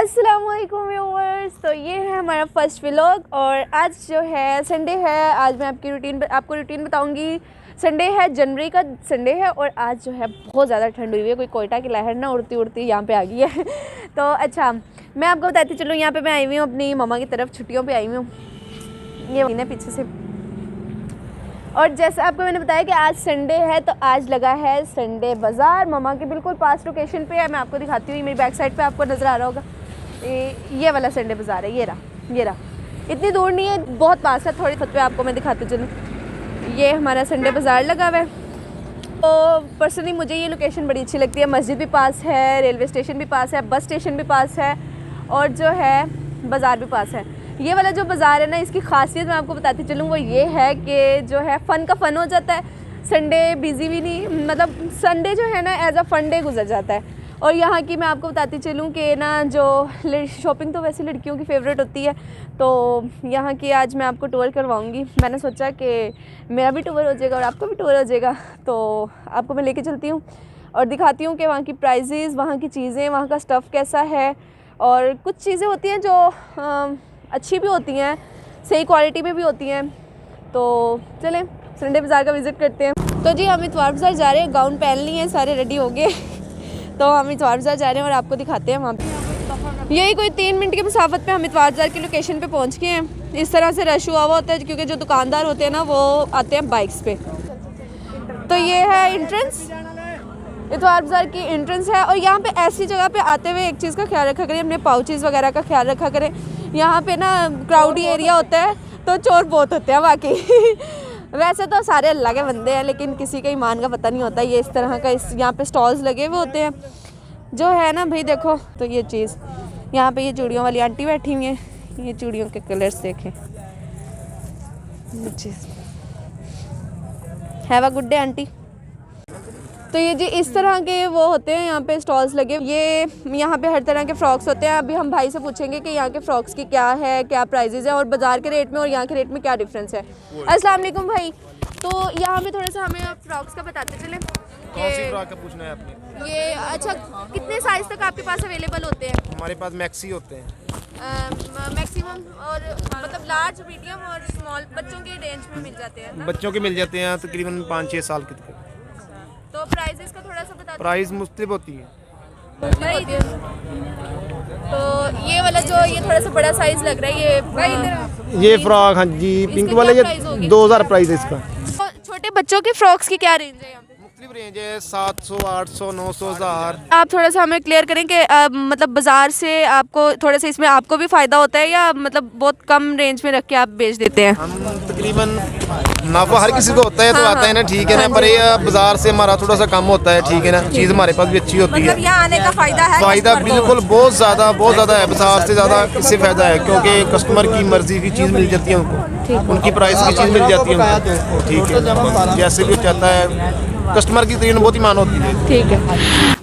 अस्सलाम वालेकुम व्यूअर्स। तो ये है हमारा फर्स्ट व्लॉग और आज जो है संडे है। आज मैं आपको रूटीन बताऊंगी। संडे है, जनवरी का संडे है और आज जो है बहुत ज़्यादा ठंड हुई है। कोई कोयटा की लहर ना उड़ती उड़ती यहाँ पे आ गई है। तो अच्छा मैं आपको बताती चलूँ, यहाँ पे मैं आई हुई हूँ अपनी मम्मा की तरफ, छुट्टियों पर आई हुई हूँ। ये महीने पीछे से। और जैसे आपको मैंने बताया कि आज संडे है तो आज लगा है संडे बाज़ार। मम्मा के बिल्कुल पास लोकेशन पे है, मैं आपको दिखाती हूँ। मेरी बैक साइड पे आपको नज़र आ रहा होगा, ये वाला संडे बाज़ार है। ये रहा। इतनी दूर नहीं है, बहुत पास है। थोड़ी छत पे आपको मैं दिखाती चलूँ। ये हमारा संडे बाज़ार लगा हुआ है। तो पर्सनली मुझे ये लोकेशन बड़ी अच्छी लगती है। मस्जिद भी पास है, रेलवे स्टेशन भी पास है, बस स्टेशन भी पास है और जो है बाज़ार भी पास है। ये वाला जो बाज़ार है ना, इसकी खासियत मैं आपको बताती चलूँ, वो ये है कि जो है फ़न का फ़न हो जाता है। संडे बिज़ी भी नहीं, मतलब संडे जो है ना एज अ फन डे गुजर जाता है। और यहाँ की मैं आपको बताती चलूँ कि ना जो शॉपिंग तो वैसे लड़कियों की फ़ेवरेट होती है, तो यहाँ की आज मैं आपको टूर करवाऊँगी। मैंने सोचा कि मेरा भी टूर हो जाएगा और आपका भी टूर हो जाएगा, तो आपको मैं लेके चलती हूँ और दिखाती हूँ कि वहाँ की प्राइजेज़, वहाँ की चीज़ें, वहाँ का स्टफ़ कैसा है। और कुछ चीज़ें होती हैं जो अच्छी भी होती हैं, सही क्वालिटी में भी होती हैं। तो चलें संडे बाज़ार का विज़िट करते हैं। तो जी हम इतवार बाज़ार जा रहे हैं, गाउन पहन लिए हैं, सारे रेडी हो गए। तो हम इतवार बाज़ार जा रहे हैं और आपको दिखाते हैं वहाँ पे। यही कोई 3 मिनट की मुसाफत पे हम इतवार बाज़ार की लोकेशन पे पहुँच गए हैं। इस तरह से रश हुआ होता है क्योंकि जो दुकानदार होते हैं ना वो आते हैं बाइक्स पे। तो ये है एंट्रेंस, इतवार बाज़ार की एंट्रेंस है। और यहाँ पे ऐसी जगह पे आते हुए एक चीज़ का ख्याल रखा करें, अपने पाउचेज़ वगैरह का ख्याल रखा करें। यहाँ पे ना क्राउडी एरिया होता है तो चोर बहुत होते हैं वाकई। वैसे तो सारे अल्लाह के बंदे हैं, लेकिन किसी का ईमान का पता नहीं होता। ये इस तरह का यहाँ पे स्टॉल्स लगे हुए होते हैं जो है ना भाई। देखो तो ये चीज़ यहाँ पे, ये चूड़ियों वाली आंटी बैठी हुई है। ये चूड़ियों के कलर्स देखें। Have a good day aunty. तो ये जी इस तरह के वो होते हैं यहाँ पे स्टॉल्स लगे। ये यहाँ पे हर तरह के फ़्रॉक्स होते हैं। अभी हम भाई से पूछेंगे कि यहाँ के फ़्रॉक्स की क्या है, क्या प्राइजेज़ है और बाज़ार के रेट में और यहाँ के रेट में क्या डिफरेंस है। अस्सलाम वालेकुम भाई। तो यहाँ पे थोड़ा सा हमें आप फ़्रॉक्स का बताते चले। कौन सी फ्रॉक का पूछना है आपने? ये अच्छा, कितने साइज़ तक आपके पास अवेलेबल होते हैं? हमारे पास मैक्सी होते हैं, मैक्सिमम और मतलब लार्ज, मीडियम और स्मॉल बच्चों के रेंज में मिल जाते हैं। बच्चों के मिल जाते हैं तकरीबन 5-6 साल के तक। तो प्राइजेस का थोड़ा सा बता दो। प्राइस मुख्तलिफ होती है। तो ये वाला जो ये थोड़ा सा बड़ा साइज लग रहा है, ये फ्रॉक, हाँ जी पिंक वाले, ये 2000 प्राइस है इसका। तो छोटे बच्चों के फ्रॉक्स की क्या रेंज है यहाँ पे? मुख्तलिफ रेंज है, 700, 800, 900, 1000। आप थोड़ा सा हमें क्लियर करें कि मतलब बाजार से आपको थोड़ा सा इसमें आपको भी फ़ायदा होता है या मतलब बहुत कम रेंज में रख के आप बेच देते हैं? हम तकरीबन मुनाफा हर किसी को होता है तो आता है ना, ठीक है ना, पर ये बाजार से हमारा थोड़ा सा कम होता है, ठीक है ना। चीज़ हमारे पास भी अच्छी होती है। यहाँ आने का फ़ायदा है? फ़ायदा बिल्कुल बहुत ज़्यादा है। बाजार से ज़्यादा इससे फ़ायदा है क्योंकि कस्टमर की मर्ज़ी की चीज़ मिल जाती है उनको, उनकी प्राइस की चीज़ मिल जाती है उनको, ठीक है। जैसे भी चाहता है कस्टमर की तकरीबन बहुत ही मान होती है। ठीक है,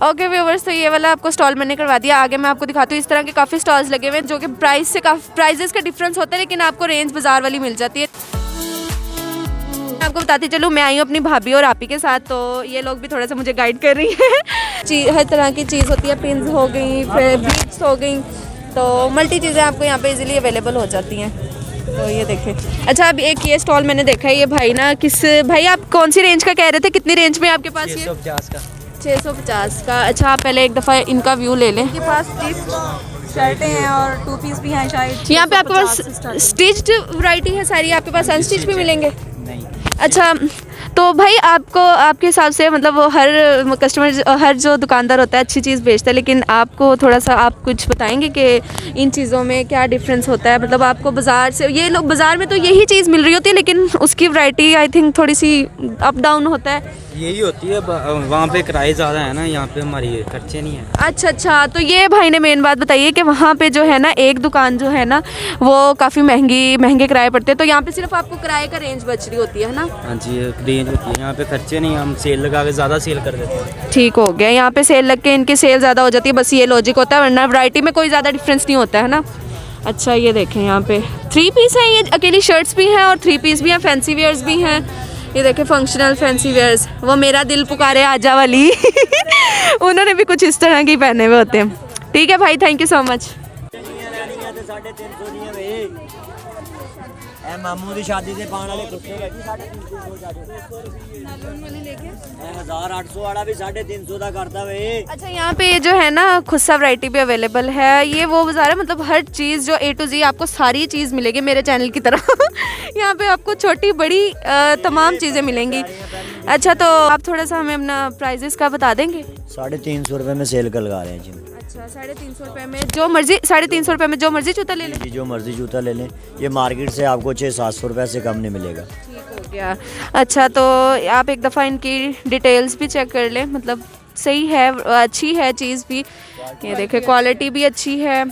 ओके व्यूअर्स। तो ये वाला आपको स्टॉल मैंने करवा दिया। आगे मैं आपको दिखाती हूँ। इस तरह के काफ़ी स्टॉल्स लगे हुए हैं जो कि प्राइस से काफ़ी प्राइजेस का डिफरेंस होता है, लेकिन आपको रेंज बाजार वाली मिल जाती है। आपको बताती चलूँ, मैं आई हूँ अपनी भाभी और आपी के साथ, तो ये लोग भी थोड़ा सा मुझे गाइड कर रही है। हर तरह की चीज़ होती है, पिन्स हो गई, फिर बीट्स हो गई, तो मल्टी चीज़ें आपको यहाँ पे इजीली अवेलेबल हो जाती हैं। तो ये देखें। अच्छा अब एक ये स्टॉल मैंने देखा है, ये भाई ना भाई आप कौन सी रेंज का कह रहे थे? कितनी रेंज में आपके पास? 650 का। 650 का। अच्छा आप पहले एक दफ़ा इनका व्यू ले लें। के पास शर्टें हैं और 2 पीस भी हैं शायद। यहाँ पे आपके पास स्टिच्ड वैरायटी है सारी, आपके पास अनस्टिच भी मिलेंगे? नहीं। अच्छा तो भाई आपको आपके हिसाब से मतलब वो हर कस्टमर, हर जो दुकानदार होता है अच्छी चीज़ बेचता है, लेकिन आपको थोड़ा सा आप कुछ बताएंगे कि इन चीज़ों में क्या डिफरेंस होता है? मतलब आपको बाज़ार से, ये लोग बाज़ार में तो यही चीज़ मिल रही होती है लेकिन उसकी वैरायटी आई थिंक थोड़ी सी अप डाउन होता है। यही होती है, वहाँ पे किराए ज़्यादा है ना, यहाँ पे हमारी खर्चे नहीं है। अच्छा, तो ये भाई ने मेन बात बताइए कि वहाँ पे जो है ना एक दुकान जो है ना वो काफ़ी महंगे किराए पड़ते हैं, तो यहाँ पे सिर्फ आपको किराए का रेंज बच रही होती है ना? हाँ जी, रेंज होती है, यहाँ पे खर्चे नहीं, हम सेल लगा के ज़्यादा सेल कर देते हैं। ठीक हो गया, यहाँ पे सेल लग के इनकी सेल ज़्यादा हो जाती है, बस ये लॉजिक होता है, वरना वैरायटी में कोई ज़्यादा डिफरेंस नहीं होता है ना। अच्छा ये देखें, यहाँ पे 3 पीस हैं, ये अकेली शर्ट्स भी हैं और 3 पीस भी हैं, फैंसी वेयर्स भी हैं। ये देखें फंक्शनल फैंसी वेयर्स, वो मेरा दिल पुकारे आजा वाली उन्होंने भी कुछ इस तरह की पहने हुए होते हैं। ठीक है भाई, थैंक यू सो मच। 350 नहीं है भाई। ए मामू की शादी से पाने वाले कुत्ते है जी 1800 वाला भी 350 का करता भाई। अच्छा, यहाँ पे जो है ना खुस्सा वैरायटी भी अवेलेबल है। ये वो बाज़ार है, मतलब हर चीज़ जो A to Z आपको सारी चीज़ मिलेगी मेरे चैनल की तरह। यहाँ पे आपको छोटी बड़ी तमाम चीज़ें मिलेंगी। अच्छा, तो आप थोड़ा सा हमें अपना प्राइजेस का बता देंगे? 350 रुपये में सेल का लगा रहे हैं जी। अच्छा, 350 रुपये में जो मर्जी, 350 रुपये में जो मर्जी जूता ले लें? जी जो मर्जी जूता ले लें। ये मार्केट से आपको 600-700 रुपये से कम नहीं मिलेगा। ठीक हो गया। अच्छा, तो आप एक दफ़ा इनकी डिटेल्स भी चेक कर लें, मतलब सही है, अच्छी है चीज़ भी। ये देखें, क्वालिटी भी अच्छी है।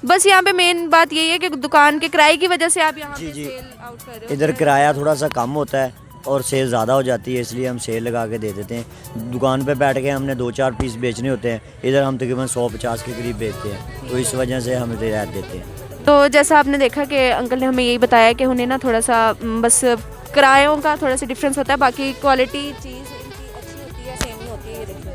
बस यहाँ पे मेन बात यही है कि दुकान के किराए की वजह से आप यहाँ पे सेल आउट कर रहे हो। इधर किराया थोड़ा सा कम होता है और सेल ज़्यादा हो जाती है, इसलिए हम सेल लगा के दे देते हैं। दुकान पे बैठ के हमने 2-4 पीस बेचने होते हैं, इधर हम तकरीबन 150 के करीब बेचते हैं, तो इस वजह से हम रियायत देते हैं। तो जैसा आपने देखा कि अंकल ने हमें यही बताया कि उन्हें ना थोड़ा सा बस किरायों का थोड़ा सा डिफरेंस होता है, बाकी क्वालिटी चीज़ इनकी अच्छी होती है, सेम ही होती है। ये देखिए।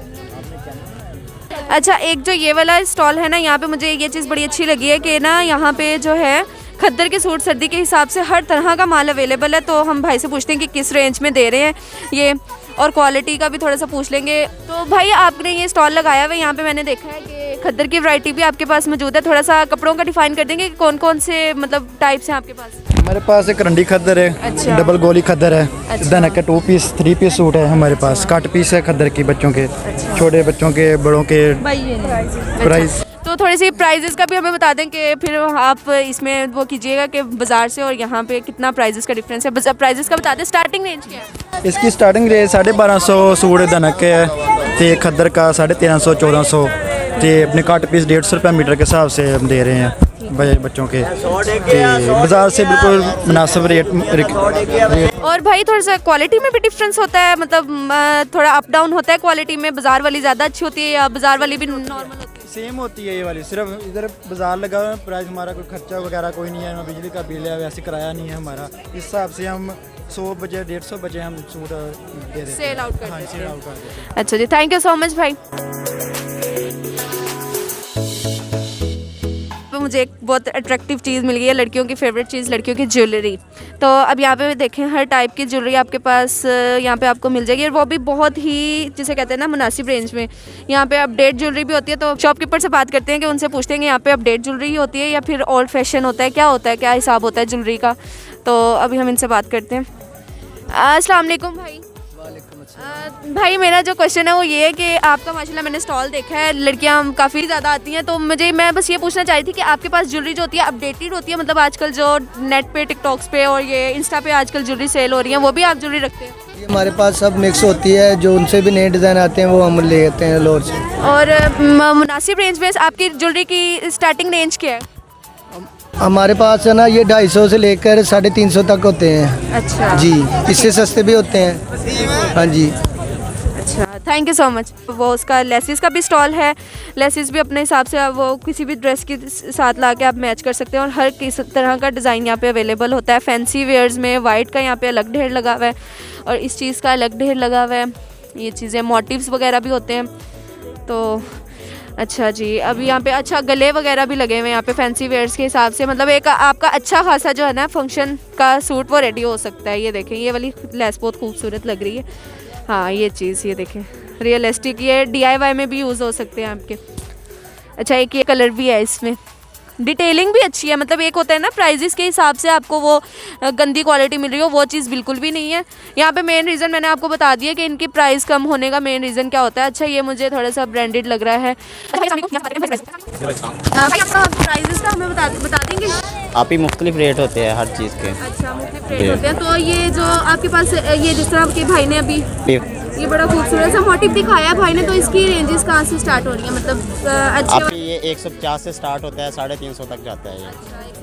अच्छा, एक जो ये वाला स्टॉल है ना, यहाँ पे मुझे ये चीज़ बड़ी अच्छी लगी है कि ना यहाँ पे जो है खद्दर के सूट सर्दी के हिसाब से हर तरह का माल अवेलेबल है। तो हम भाई से पूछते हैं कि किस रेंज में दे रहे हैं ये, और क्वालिटी का भी थोड़ा सा पूछ लेंगे। तो भाई, आपने ये स्टॉल लगाया हुआ है, यहाँ पे मैंने देखा है कि खद्दर की वैरायटी भी आपके पास मौजूद है। थोड़ा सा कपड़ों का डिफाइन कर देंगे कि कौन कौन से मतलब टाइप्स हैं आपके पास? हमारे पास एक रंडी खद्दर है। अच्छा। डबल गोली खद्दर है। अच्छा। धनक के 2 पीस 3 पीस सूट है हमारे पास। कट पीस है खद्दर की, बच्चों के, छोटे बच्चों के, बड़ों के। प्राइस तो थोड़ी सी प्राइजेस का भी हमें बता दें कि फिर आप इसमें वो कीजिएगा कि बाज़ार से और यहाँ पे कितना प्राइजेस का डिफरेंस है। बस प्राइजेस का बता दें, स्टार्टिंग रेंज क्या है? इसकी स्टार्टिंग रेट 1250 सूट धनक के है, ते खद्दर का 1350-1400, ते अपने कट पीस 150 रुपये मीटर के हिसाब से हम दे रहे हैं बच्चों के। बाज़ार से बिल्कुल मुनासिब रेट। और भाई, थोड़ा सा क्वालिटी में भी डिफरेंस होता है, मतलब थोड़ा अप डाउन होता है क्वालिटी में? बाज़ार वाली ज़्यादा अच्छी होती है या बाज़ार वाली भी नॉर्मल होती है? सेम होती है ये वाली, सिर्फ इधर बाजार लगा हुआ है। प्राइस हमारा कोई खर्चा वगैरह कोई नहीं है, ना बिजली का बिल है, वैसे किराया नहीं है हमारा। इस हिसाब से हम 100 बजे 150 बजे हम सूट दे देते हैं, सेल आउट कर हाँ, देते सेल हैं। आउट कर देते हैं। अच्छा जी, थैंक यू सो मच भाई। तो मुझे एक बहुत अट्रैक्टिव चीज़ मिल गई है, लड़कियों की फेवरेट चीज़, लड़कियों की ज्वेलरी। तो अब यहाँ पे देखें, हर टाइप की ज्वेलरी आपके पास यहाँ पे आपको मिल जाएगी, और वो भी बहुत ही, जिसे कहते हैं ना, मुनासिब रेंज में। यहाँ पे अपडेट ज्वेलरी भी होती है। तो शॉपकीपर से बात करते हैं कि उनसे पूछते हैं कि यहाँ पे अपडेट ज्वेलरी ही होती है या फिर ओल्ड फैशन होता है, क्या होता है, क्या हिसाब होता है ज्वेलरी का। तो अभी हम इनसे बात करते हैं। अस्सलाम वालेकुम भाई। भाई, मेरा जो क्वेश्चन है वो ये है कि आपका माशाल्लाह मैंने स्टॉल देखा है, लड़कियां काफ़ी ज़्यादा आती हैं, तो मैं बस ये पूछना चाह रही थी कि आपके पास ज्वेलरी जो होती है अपडेटेड होती है, मतलब आजकल जो नेट पे, टिकटॉक्स पे और ये इंस्टा पे आजकल ज्वेलरी सेल हो रही है, वो भी आप ज्वेलरी रखते हैं? ये हमारे पास सब मिक्स होती है, जो उनसे भी नए डिज़ाइन आते हैं वो हम लेते हैं लोर से। और मुनासिब रेंज में आपकी ज्वेलरी की स्टार्टिंग रेंज क्या है? हमारे पास है ना, ये 250 से लेकर 350 तक होते हैं। अच्छा जी, इससे सस्ते भी होते हैं। हाँ जी। अच्छा, थैंक यू सो मच। वो उसका लेसिस का भी स्टॉल है, लेसिस भी अपने हिसाब से वो किसी भी ड्रेस के साथ ला के आप मैच कर सकते हैं, और हर किस तरह का डिज़ाइन यहाँ पे अवेलेबल होता है। फैंसी वेयर्स में वाइट का यहाँ पे अलग ढेर लगा हुआ है, और इस चीज़ का अलग ढेर लगा हुआ है। ये चीज़ें मोटिव्स वगैरह भी होते हैं। तो अच्छा जी, अभी यहाँ पे अच्छा गले वगैरह भी लगे हुए हैं यहाँ पे फैंसी वेयर्स के हिसाब से, मतलब एक आपका अच्छा खासा जो है ना फंक्शन का सूट वो रेडी हो सकता है। ये देखें, ये वाली लेस बहुत खूबसूरत लग रही है। हाँ, ये चीज़ ये देखें, रियलिस्टिक, ये DIY में भी यूज़ हो सकते हैं आपके। अच्छा, एक ये कलर भी है, इसमें डिटेलिंग भी अच्छी है, मतलब एक होता है ना प्राइजेस के हिसाब से आपको वो गंदी क्वालिटी मिल रही हो, वो चीज़ बिल्कुल भी नहीं है यहाँ पे। मेन रीज़न मैंने आपको बता दिया कि इनकी प्राइस कम होने का मेन रीज़न क्या होता है। अच्छा, ये मुझे थोड़ा सा ब्रांडेड लग रहा है। प्राइजेस का हमें बता देंगे आप ही मुख्तलिफ रेट होते हैं हर चीज़ के। अच्छा, मुख्तलिफ रेट होते हैं। तो ये जो आपके पास ये जिस तरह के भाई ने अभी ये बड़ा खूबसूरत सा मोटिव दिखाया भाई ने, तो इसकी रेंजेस कहाँ से स्टार्ट हो रही है? मतलब आप अच्छे ये 150 से स्टार्ट होता है, 350 तक जाता है ये।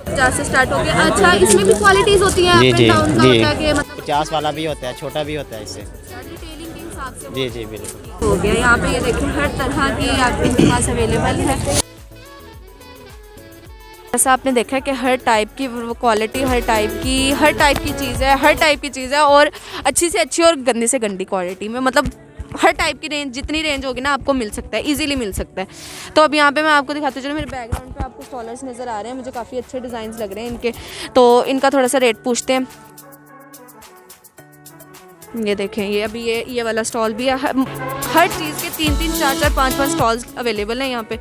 50 से स्टार्ट हो गया। अच्छा, इसमें भी क्वालिटीज़ होती हैं? जी up and जी down का जी, होता है कि मतलब 50 वाला भी होता है, छोटा भी होता है इससे। डिटेलिंग के हिसाब से जी जी बिल्कुल हो गया। यहाँ पे ये देखिए, हर तरह की आपके पास अवेलेबल है। जैसा आपने देखा कि हर टाइप की क्वालिटी, हर टाइप की चीज़ है, हर टाइप की चीज़ है, और अच्छी से अच्छी और गंदी से गंदी क्वालिटी में, मतलब हर टाइप की रेंज, जितनी रेंज होगी ना आपको मिल सकता है, इजीली मिल सकता है। तो अब यहाँ पे मैं आपको दिखाती हूँ, चलो मेरे बैकग्राउंड पे आप आपको स्टॉलर्स नज़र आ रहे हैं, मुझे काफ़ी अच्छे डिज़ाइंस लग रहे हैं इनके, तो इनका थोड़ा सा रेट पूछते हैं। ये देखें, ये अभी ये वाला स्टॉल भी है, हर चीज़ के 3-3, 4-4, 5-5 स्टॉल्स अवेलेबल हैं यहाँ पे।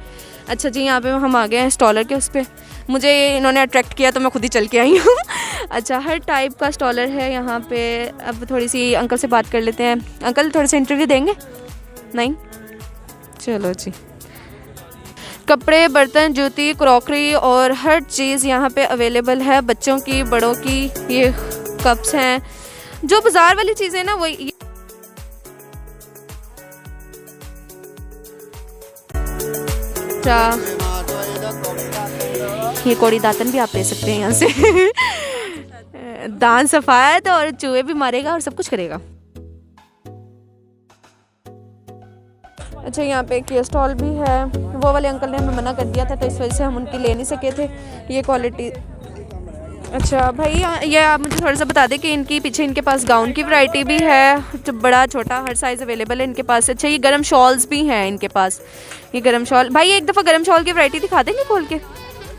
अच्छा जी, यहाँ पे हम आ गए हैं स्टॉलर के उस पर, मुझे इन्होंने अट्रैक्ट किया तो मैं खुद ही चल के आई हूँ। अच्छा, हर टाइप का स्टॉलर है यहाँ पे। अब थोड़ी सी अंकल से बात कर लेते हैं। अंकल थोड़े से इंटरव्यू देंगे? नहीं, चलो जी। कपड़े, बर्तन, जूती, क्रॉकरी और हर चीज़ यहाँ पे अवेलेबल है, बच्चों की, बड़ों की। ये कप्स हैं, जो बाजार वाली चीज़ें ना वही। ये कौड़ी दातन भी आप ले सकते हैं यहाँ से। दांत सफायत और चूहे भी मारेगा और सब कुछ करेगा। अच्छा, यहाँ पे एक स्टॉल भी है, वो वाले अंकल ने हमें मना कर दिया था तो इस वजह से हम उनकी ले नहीं सके थे। ये क्वालिटी। अच्छा भाई, ये आप मुझे थोड़ा सा बता दें कि इनकी पीछे इनके पास गाउन की वैरायटी भी है, जो बड़ा छोटा हर साइज़ अवेलेबल है इनके पास। अच्छा, ये गरम शॉल्स भी हैं इनके पास। ये गरम शॉल, भाई एक दफ़ा गरम शॉल की वैरायटी दिखा देंगे खोल के?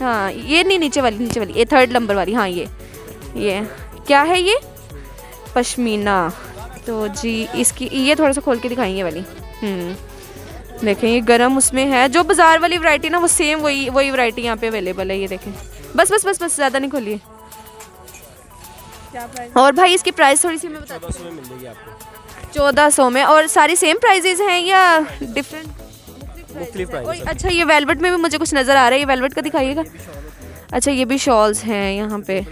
हाँ, ये नहीं, नीचे वाली, ये 3rd नंबर वाली। हाँ, ये क्या है? ये पश्मीना। तो जी इसकी ये थोड़ा सा खोल के दिखाएंगे वाली। देखें, ये गरम उसमें है, जो बाज़ार वाली वैरायटी ना वो सेम वही वैरायटी यहाँ पे अवेलेबल है। ये देखें, बस ज़्यादा नहीं खोलिए। और भाई इसकी प्राइस थोड़ी सी मैं बता दूँ। 1400 में मिल जाएगी आपको। 1400 में, और सारी सेम प्राइजेज हैं या डिफरेंट? मुख्तलिफ प्राइस। अच्छा, ये वेलवेट में भी मुझे कुछ नज़र आ रहा है, ये वेलवेट का दिखाइएगा। अच्छा, ये भी शॉल्स हैं यहाँ पे।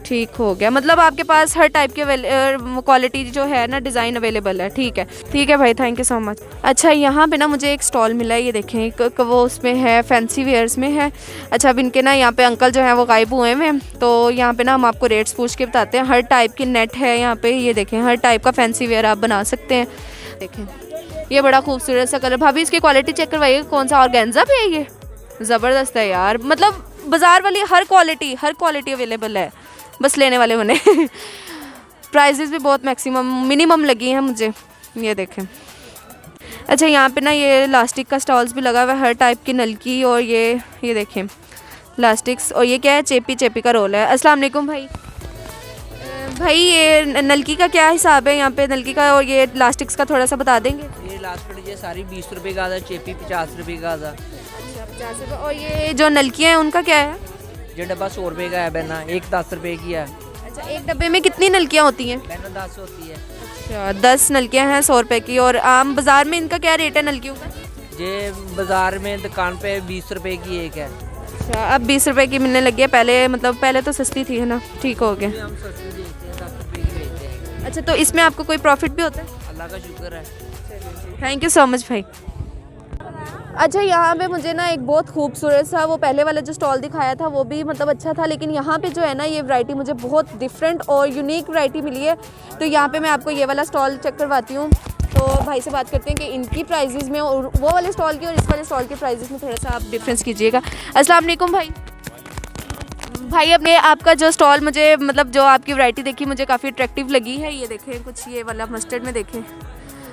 ठीक हो गया, मतलब आपके पास हर टाइप के क्वालिटी जो है ना डिज़ाइन अवेलेबल है। ठीक है भाई, थैंक यू सो मच। अच्छा, यहाँ पे ना मुझे एक स्टॉल मिला है, ये देखें, वो उसमें है फैंसी वेयर्स में है। अच्छा, अब इनके ना यहाँ पे अंकल जो है वो गायब हुए हैं, तो यहाँ पे ना हम आपको रेट्स पूछ के बताते हैं। हर टाइप की नेट है यहाँ पे, ये देखें, हर टाइप का फैंसी वेयर आप बना सकते हैं। देखें, ये बड़ा खूबसूरत सा कलर। भाभी इसकी क्वालिटी चेक करवाइए, कौन सा ऑर्गेन्जा पे है? ये ज़बरदस्त है यार, मतलब बाज़ार वाली हर क्वालिटी अवेलेबल है, बस लेने वाले बने। प्राइजेस भी बहुत मिनिमम लगी हैं मुझे। ये देखें। अच्छा, यहाँ पे ना ये लास्टिक का स्टॉल्स भी लगा हुआ है, हर टाइप की नलकी, और ये देखें लास्टिक्स। और ये क्या है? चेपी का रोल है। अस्सलाम वालेकुम भाई, ये नलकी का क्या हिसाब है यहाँ पे? नलकी का और ये लास्टिक्स का थोड़ा सा बता देंगे? ये लास्ट ये सारी 20 रुपये का आधा, चेपी 50 रुपये का आधा। अच्छा, 50 रुपये। और ये जो नलकियाँ हैं उनका क्या है? ये डब्बा 100 रुपये का है बहना, एक 10 रुपये की है। अच्छा, एक डब्बे में कितनी नलकियाँ होती हैं? बहना 10 होती है। अच्छा, 10 नलकियाँ हैं 100 रुपये की। और आम बाज़ार में इनका क्या रेट है नलकियों का? ये बाज़ार में दुकान पे 20 रुपये की एक है। अच्छा, अब 20 रुपये की मिलने लगी है, पहले तो सस्ती थी, है ना? ठीक हो गया। हम सस्ती बेचते हैं, 10 रुपये की बेचते हैं। अच्छा, तो इसमें आपको कोई प्रॉफिट भी होता है? अल्लाह का शुक्र है। थैंक यू सो मच भाई। अच्छा, यहाँ पे मुझे ना एक बहुत खूबसूरत सा, वो पहले वाला जो स्टॉल दिखाया था वो भी मतलब अच्छा था, लेकिन यहाँ पे जो है ना ये वैरायटी मुझे बहुत डिफरेंट और यूनिक वैरायटी मिली है। तो यहाँ पे मैं आपको ये वाला स्टॉल चेक करवाती हूँ। तो भाई से बात करते हैं कि इनकी प्राइजेज़ में और वो वाले स्टॉल की और इस वाले स्टॉल के प्राइजेज़ में थोड़ा सा आप डिफरेंस कीजिएगा। अस्सलाम वालेकुम भाई, अपने आपका जो स्टॉल मुझे मतलब जो आपकी वैरायटी देखी मुझे काफ़ी अट्रैक्टिव लगी है। ये देखें, कुछ ये वाला मस्टर्ड में देखें।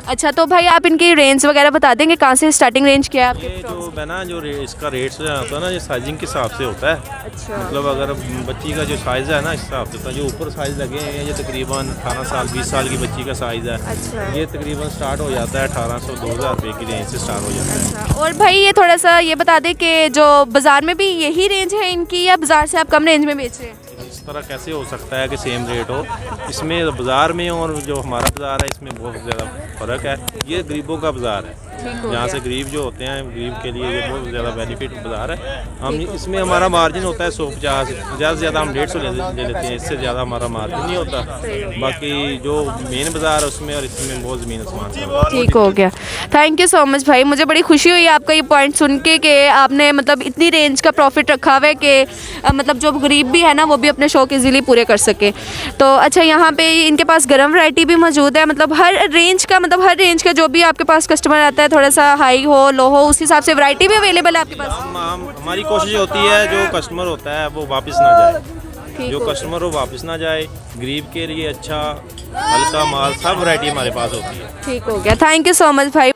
अच्छा, तो भाई आप इनकी रेंज वगैरह बता देंगे, कहाँ से स्टार्टिंग रेंज क्या है आपके? ये जो है ना, जो इसका रेट से होता है ना, ये साइजिंग के हिसाब से होता है। अच्छा, मतलब अगर बच्ची का जो साइज़ है ना, इस हिसाब से होता है। जो ऊपर साइज़ लगे हैं, ये तकरीबन 18 साल 20 साल की बच्ची का साइज़ है। अच्छा, ये तकरीबन स्टार्ट हो जाता है 1800-2000 रुपये की रेंज से स्टार्ट हो जाता है। अच्छा, और भाई ये थोड़ा सा ये बता दें कि जो बाज़ार में भी यही रेंज है इनकी, या बाज़ार से आप कम रेंज में बेच रहे हैं? इस तरह कैसे हो सकता है कि सेम रेट हो? इसमें बाज़ार में और जो हमारा बाज़ार है इसमें बहुत ज़्यादा फ़र्क है। ये गरीबों का बाज़ार है, यहाँ से गरीब जो होते हैं, गरीब के लिए ये बहुत ज़्यादा बेनिफिट बाज़ार है। हम इसमें हमारा मार्जिन होता है 150, ज़्यादा से ज़्यादा हम 150 ले लेते हैं, इससे ज़्यादा हमारा मार्जिन नहीं होता। बाकी जो मेन बाज़ार है उसमें और इसमें बहुत ज़मीन आसमान। ठीक हो गया, थैंक यू सो मच भाई। मुझे बड़ी खुशी हुई आपका ये पॉइंट सुन के कि आपने मतलब इतनी रेंज का प्रॉफिट रखा हुआ है कि मतलब जो गरीब भी है ना वो भी अपने शौक इजीली पूरे कर सके। तो अच्छा, यहाँ पे इनके पास गरम वैरायटी भी मौजूद है, मतलब हर रेंज का जो भी आपके पास कस्टमर आता है, थोड़ा सा हाई हो लो हो उस हिसाब से वैरायटी भी अवेलेबल है आपके पास? हमारी कोशिश होती है जो कस्टमर होता है वो वापस ना जाए, जो कस्टमर वो वापस ना जाए। गरीब के लिए अच्छा हल्का माल, सब वैरायटी हमारे पास होती है। ठीक हो गया, थैंक यू सो मच भाई।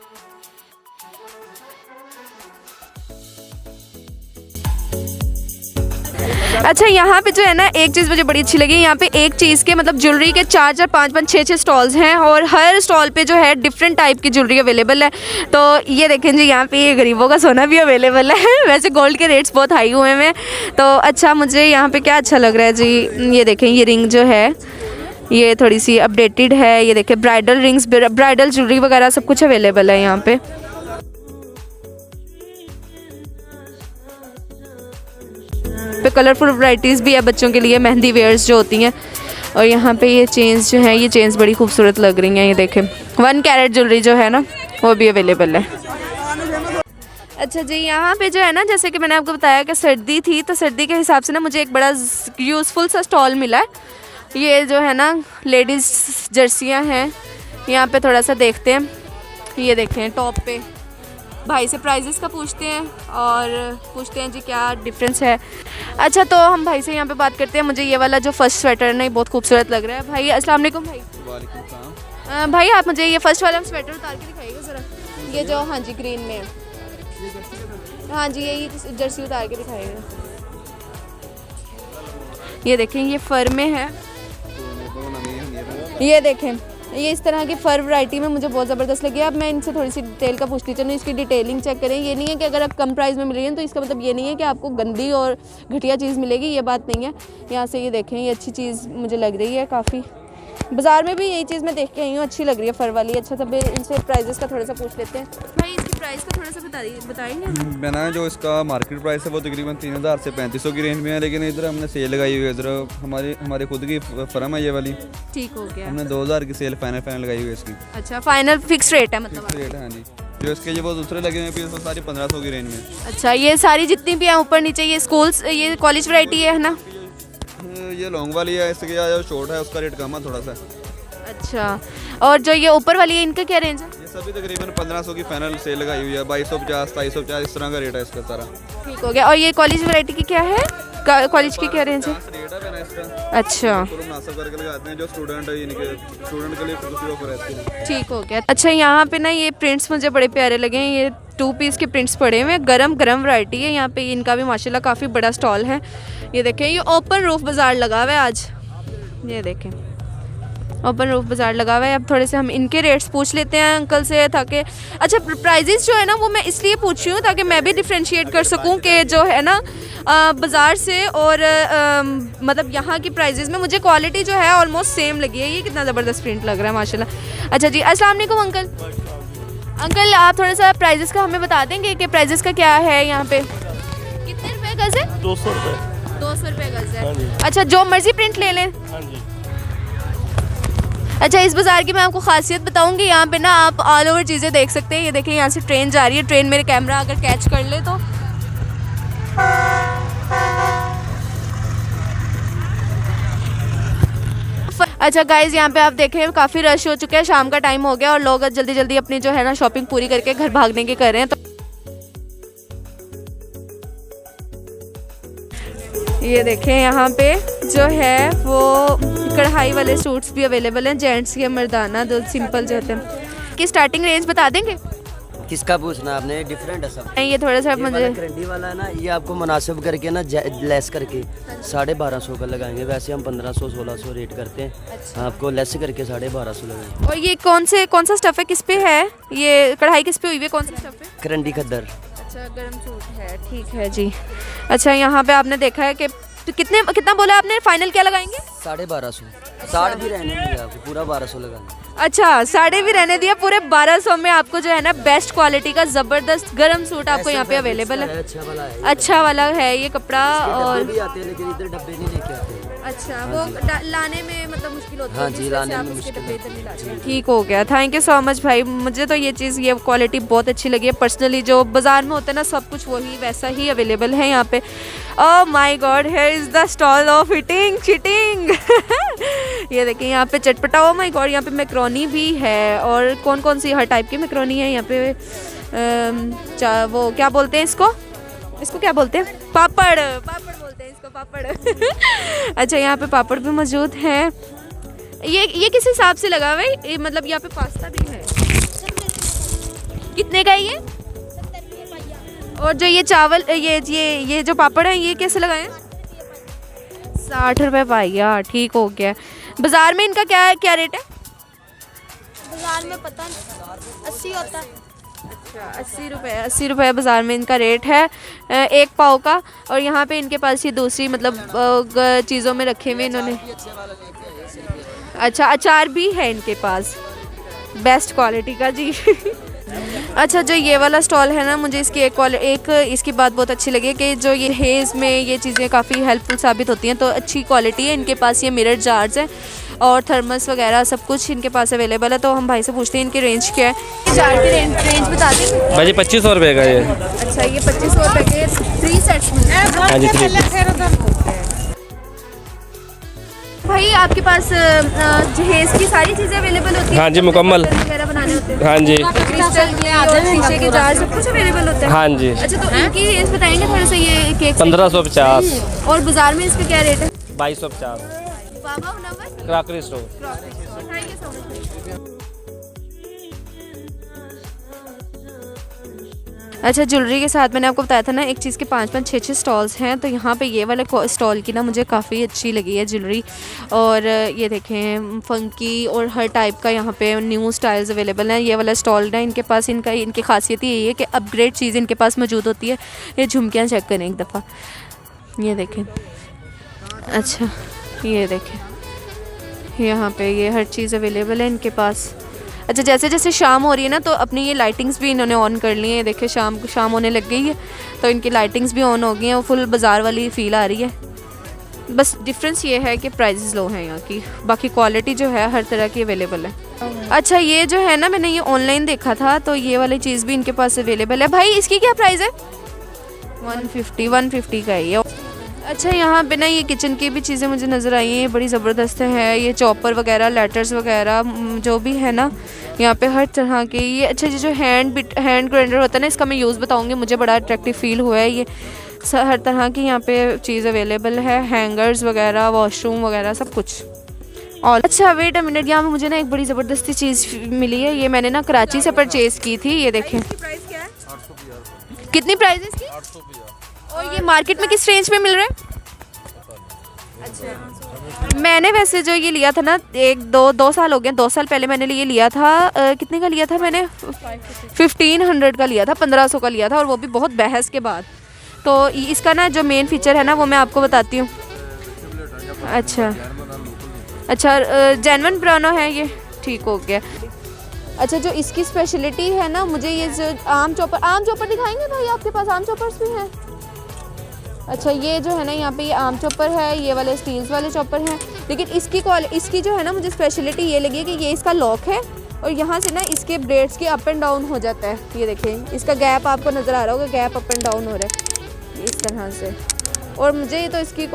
अच्छा यहाँ पे जो है ना एक चीज़ मुझे बड़ी अच्छी लगी, यहाँ पे एक चीज़ के मतलब ज्वेलरी के 4-4, 5-5, 6-6 स्टॉल्स हैं और हर स्टॉल पे जो है डिफरेंट टाइप की ज्वेलरी अवेलेबल है। तो ये देखें जी, यहाँ पे ये गरीबों का सोना भी अवेलेबल है। वैसे गोल्ड के रेट्स बहुत हाई हुए हैं। तो अच्छा, मुझे यहाँ पे क्या अच्छा लग रहा है जी, ये देखें ये रिंग जो है ये थोड़ी सी अपडेटेड है। ये देखें ब्राइडल रिंग्स, ब्राइडल ज्वेलरी वगैरह सब कुछ अवेलेबल है यहाँ पे। कलरफुल वैरायटीज़ भी है बच्चों के लिए, मेहंदी वेयर्स जो होती हैं। और यहाँ पे ये चेन्स जो हैं, ये चेन्स बड़ी खूबसूरत लग रही हैं। ये देखें 1 कैरेट ज्वेलरी जो है ना वो भी अवेलेबल है। अच्छा जी, यहाँ पे जो है ना जैसे कि मैंने आपको बताया कि सर्दी थी, तो सर्दी के हिसाब से ना मुझे एक बड़ा यूज़फुल सा स्टॉल मिला है। ये जो है ना लेडीज़ जर्सियाँ हैं, यहाँ पे थोड़ा सा देखते हैं। ये देखें टॉप पे भाई से प्राइजेस का पूछते हैं और पूछते हैं जी क्या डिफरेंस है। अच्छा, तो हम भाई से यहाँ पे बात करते हैं। मुझे ये वाला जो फर्स्ट स्वेटर ना बहुत खूबसूरत लग रहा है। भाई अस्सलाम वालेकुम। भाई भाई आप मुझे ये फर्स्ट वाला स्वेटर उतार के दिखाइएगा ज़रा, ये जो हाँ जी ग्रीन में है। हाँ जी यही जर्सी उतार के दिखाइएगा। ये देखें ये फर में है, ये देखें ये इस तरह की फर वैरायटी में मुझे बहुत ज़बरदस्त लगी। अब मैं इनसे थोड़ी सी डिटेल का पूछती चलूँ, इसकी डिटेलिंग चेक करें। ये नहीं है कि अगर आप कम प्राइस में मिल रही है तो इसका मतलब ये नहीं है कि आपको गंदी और घटिया चीज़ मिलेगी, ये बात नहीं है। यहाँ से ये देखें ये अच्छी चीज़ मुझे लग रही है काफ़ी। बाज़ार में भी यही चीज़ मैं देख के आई हूँ, अच्छी लग रही है फर वाली। अच्छा, तब इनसे प्राइजेस का थोड़ा सा पूछ लेते हैं। भाई इसकी प्राइस का थोड़ा सा बताएंगे? मैंने जो इसका मार्केट प्राइस है वो तकरीबन 3000 से 3500 की रेंज में है, लेकिन इधर हमने सेल लगाई हुई है। इधर हमारे खुद की फर्म है ये वाली। ठीक हो गया। हमने 2000 की सेल फाइनल लगाई हुई है इसकी। अच्छा, फाइनल फिक्स रेट है मतलब? फिक्स रेट है हाँ जी। जो इसके ये वो दूसरे लगे हुए हैं सारी 1500 की रेंज में। अच्छा, ये सारी जितनी भी हैं ऊपर नीचे ये स्कूल्स, ये कॉलेज वैरायटी है ना? ये लॉन्ग वाली है, इसके जो शॉर्ट है उसका रेट कम है थोड़ा सा। अच्छा, और जो ये ऊपर वाली है इनका क्या रेंज है? ये सभी तकरीबन 1500 की फाइनल सेल लगाई हुई है। 2250, 2350 इस तरह का रेट है इसका सारा। ठीक हो गया। और ये कॉलेज वैरायटी की क्या है? कॉलेज की क्या रेंज है? अच्छा, जो स्टूडेंट के लिए ऑफर है। ठीक हो गया। अच्छा, यहाँ पे ना ये प्रिंट्स मुझे बड़े प्यारे लगे हैं। ये 2 पीस के प्रिंट्स पड़े हुए हैं, गरम वैरायटी है। यहाँ पे इनका भी माशाल्लाह काफ़ी बड़ा स्टॉल है। ये देखें ये ओपन रूफ बाज़ार लगा हुआ है आज। ये देखें ओपन रूफ बाज़ार लगा हुआ है। अब थोड़े से हम इनके रेट्स पूछ लेते हैं अंकल से, ताकि अच्छा प्राइजेस जो है ना वो मैं इसलिए पूछ रही हूँ ताकि मैं भी डिफ्रेंशिएट कर सकूँ कि जो है ना बाज़ार से और मतलब यहाँ की प्राइजेस में मुझे क्वालिटी जो है ऑलमोस्ट सेम लगी है। ये कितना ज़बरदस्त प्रिंट लग रहा है माशाल्लाह। अच्छा जी, अस्सलाम वालेकुम अंकल। अंकल आप थोड़ा सा प्राइजेस का हमें बता देंगे कि प्राइजेस का क्या है यहाँ पे? कितने रुपए गज़ है? 200 रुपये। 200 रुपये गज़ है। अच्छा, जो मर्जी प्रिंट ले लें? हाँ जी। अच्छा, इस बाज़ार की मैं आपको खासियत बताऊंगी। यहाँ पे ना आप ऑल ओवर चीज़ें देख सकते हैं। ये देखें यहाँ से ट्रेन जा रही है, ट्रेन मेरे कैमरा अगर कैच कर ले तो। अच्छा गाइज़, यहाँ पे आप देखें काफ़ी रश हो चुका है, शाम का टाइम हो गया और लोग जल्दी जल्दी अपनी जो है ना शॉपिंग पूरी करके घर भागने की कर रहे हैं। तो ये देखें यहाँ पे जो है वो कढ़ाई वाले सूट्स भी अवेलेबल हैं, जेंट्स के, मर्दाना, जो सिंपल जो होते हैं। की स्टार्टिंग रेंज बता देंगे? किसका पूछना आपने? डिफरेंट है सब। ये थोड़ा सा मुझे करेंडी वाला है ना, ये आपको मुनासिब करके ना लेस करके 1250 का लगाएंगे। वैसे हम 1500-1600 रेट करते हैं। अच्छा। आपको लेस करके 1250 लगाएंगे। और ये कौन सा स्टफ है, किस पे है ये कढ़ाई, किस पे हुई है, कौन सा स्टफ है? करंडी खद्दर। अच्छा, गर्म सूट है, ठीक है जी। अच्छा, यहाँ पे आपने देखा है कि तो कितना बोला आपने? फाइनल क्या लगाएंगे? 1250। 60 भी रहने दिया आपको, पूरा 1200 लगाना। अच्छा, 60 भी रहने दिया, पूरे 1200 में आपको जो है ना बेस्ट क्वालिटी का ज़बरदस्त गर्म सूट आपको यहाँ पे अवेलेबल है। अच्छा वाला है ये कपड़ा। और भी आते हैं लेकिन इधर डब्बे नहीं लेके आते। अच्छा, वो लाने में मतलब मुश्किल होती है। हाँ जी, लाने में मुश्किल। ठीक हो गया, थैंक यू सो मच भाई। मुझे तो ये चीज़, ये क्वालिटी बहुत अच्छी लगी है पर्सनली। जो बाज़ार में होता है ना सब कुछ वही वैसा ही अवेलेबल है यहाँ पे। Oh my God, here is the stall of eating cheating. ये देखिए यहाँ पे चटपटा, ओह माय गॉड, यहाँ पे मैक्रोनी भी है। और कौन सी हर टाइप की मैक्रोनी है यहाँ पे। वो क्या बोलते हैं इसको क्या बोलते हैं? पापड़ बोलते हैं इसको, पापड़। अच्छा, यहाँ पे पापड़ भी मौजूद हैं। ये किस हिसाब से लगा हुआ है? मतलब यहाँ पे पास्ता भी है। कितने का है ये? और जो ये चावल, ये जो पापड़ है ये कैसे लगाए हैं? 60 रुपये पाइया, ठीक हो गया। बाज़ार में इनका क्या रेट है? बाजार में पता नहीं 80 होता है। अच्छा 80 रुपये बाज़ार में इनका रेट है एक पाव का। और यहाँ पे इनके पास ये दूसरी मतलब चीज़ों में रखे हुए इन्होंने। अच्छा अचार भी है इनके पास बेस्ट क्वालिटी का जी। अच्छा जो ये वाला स्टॉल है ना, मुझे इसकी एक इसकी बात बहुत अच्छी लगी कि जो ये हेज़ में ये चीज़ें काफ़ी हेल्पफुल साबित होती हैं, तो अच्छी क्वालिटी है इनके पास। ये मिरर जार्स हैं और थर्मस वगैरह सब कुछ इनके पास अवेलेबल है। तो हम भाई से पूछते हैं इनकी रेंज क्या है। जार की रेंज बता दें भाई 2500 रुपये का ये। अच्छा ये 2500 रुपये के 3 सेट्स मिलते हैं। हाँ जी 3। भाई आपके पास जहेज की सारी चीज़ें अवेलेबल होती हैं? हाँ जी मुकम्मल वगैरह बनाने होते हैं? हाँ जी क्रिस्टल के और शीशे के जार सब कुछ अवेलेबल होता है? हाँ जी। अच्छा तो इनकी रेंज बताएंगे थोड़ा सा? ये केक 1550 और बाजार में इसका क्या रेट है? 2250। Baba number crockery store. Thank you so much. अच्छा ज्वेलरी के साथ मैंने आपको बताया था ना, एक चीज़ के 5-5 6-6 स्टॉल्स हैं। तो यहाँ पे ये वाला स्टॉल की ना मुझे काफ़ी अच्छी लगी है ज्वेलरी। और ये देखें फंकी और हर टाइप का यहाँ पे न्यू स्टाइल्स अवेलेबल हैं। ये वाला स्टॉल है इनके पास, इनकी खासियत यही है कि अपग्रेड चीज़ इनके पास मौजूद होती है। ये झुमकियाँ चेक करें एक दफ़ा, ये देखें। अच्छा ये देखें यहाँ पे ये हर चीज़ अवेलेबल है इनके पास। अच्छा जैसे जैसे शाम हो रही है ना, तो अपनी ये लाइटिंग्स भी इन्होंने ऑन कर ली है। देखिए शाम होने लग गई है तो इनकी लाइटिंग्स भी ऑन हो गई हैं और फुल बाज़ार वाली फ़ील आ रही है। बस डिफरेंस ये है कि प्राइसेस लो हैं यहाँ की, बाकी क्वालिटी जो है हर तरह की अवेलेबल है। अच्छा ये जो है ना, मैंने ये ऑनलाइन देखा था, तो ये वाली चीज़ भी इनके पास अवेलेबल है। भाई इसकी क्या प्राइस है? 150 का ही है। अच्छा यहाँ पे ना ये किचन की भी चीज़ें मुझे नज़र आई हैं, बड़ी ज़बरदस्त है। ये चॉपर वगैरह, लेटर्स वगैरह जो भी है ना यहाँ पे हर तरह के। ये अच्छा ये जो हैंड ग्राइंडर होता है ना, इसका मैं यूज़ बताऊँगी, मुझे बड़ा अट्रैक्टिव फील हुआ है। ये हर तरह की यहाँ पे चीज़ अवेलेबल है, हैंगर्स वगैरह, वॉशरूम वगैरह सब कुछ। और अच्छा वेट अ मिनट, यहाँ पे मुझे ना एक बड़ी ज़बरदस्ती चीज़ मिली है। ये मैंने ना कराची से परचेज़ की थी। ये देखें कितनी प्राइस है इसकी? 850। और ये मार्केट में किस रेंज में मिल रहा है? अच्छा मैंने वैसे जो ये लिया था ना, 2 साल हो गए, 2 साल पहले मैंने ये लिया था। कितने का लिया था मैंने? 1500 का लिया था, 1500 का लिया था, और वो भी बहुत बहस के बाद। तो इसका ना जो मेन फीचर है ना वो मैं आपको बताती हूँ। अच्छा जेन्युइन ब्रानो है ये, ठीक हो गया। अच्छा जो इसकी स्पेशलिटी है ना, मुझे ये जो आम चॉपर दिखाएंगे भाई? आपके पास आम चॉपर्स भी हैं? अच्छा ये जो है ना यहाँ पे ये आम चॉपर है, ये वाले स्टील्स वाले चॉपर हैं। लेकिन इसकी जो है ना मुझे स्पेशलिटी ये लगी कि ये इसका लॉक है और यहाँ से ना इसके ब्लेड्स के अप एंड डाउन हो जाता है। ये देखें इसका गैप आपको नज़र आ रहा होगा, गैप अप एंड डाउन हो रहा है इस तरह से। और मुझे तो इसकी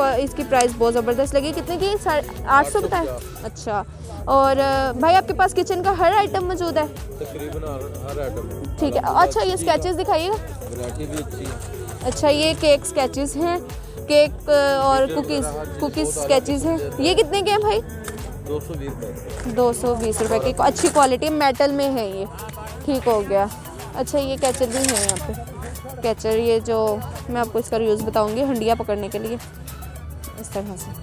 प्राइस बहुत ज़बरदस्त लगी। कितने की? 850 बताएं। अच्छा और भाई आपके पास किचन का हर आइटम मौजूद है? तकरीबन हर आइटम। ठीक है। अच्छा ये स्केचेस दिखाइएगा। वैरायटी भी अच्छी है। अच्छा ये केक स्केचेस हैं, केक और कुकीज़ स्केचेस हैं। ये कितने के हैं भाई? 220 रुपये की। अच्छी क्वालिटी मेटल में है ये, ठीक हो गया। अच्छा ये कैचर भी है यहाँ पे, कैचर ये जो मैं आपको इसका यूज़ बताऊँगी हंडिया पकड़ने के लिए, इस तरह से।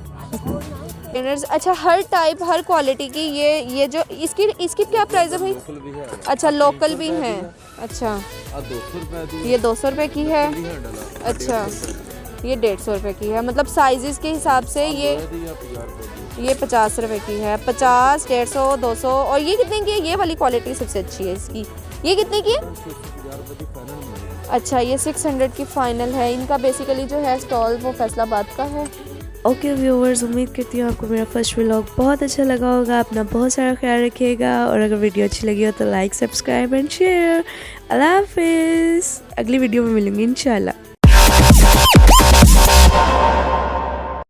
अच्छा हर टाइप हर क्वालिटी की ये जो इसकी क्या प्राइस है भाई? अच्छा लोकल भी हैं। अच्छा ये 200 रुपये की है। अच्छा ये 150 रुपये की है। मतलब साइज़ के हिसाब से ये 50 रुपये की है। 50, 150, 200। और ये कितने की है? ये वाली क्वालिटी सबसे अच्छी है इसकी। ये कितने की है? अच्छा ये 600 की फ़ाइनल है। इनका बेसिकली जो है स्टॉल वो फैसलाबाद का है। ओके व्यूअर्स, उम्मीद करती हूँ आपको मेरा फर्स्ट व्लॉग बहुत अच्छा लगा होगा। अपना बहुत सारा ख्याल रखिएगा और अगर वीडियो अच्छी लगी हो तो लाइक, सब्सक्राइब एंड शेयर। अल्लाह हाफिज़। अगली वीडियो में मिलूंगी इंशाल्लाह।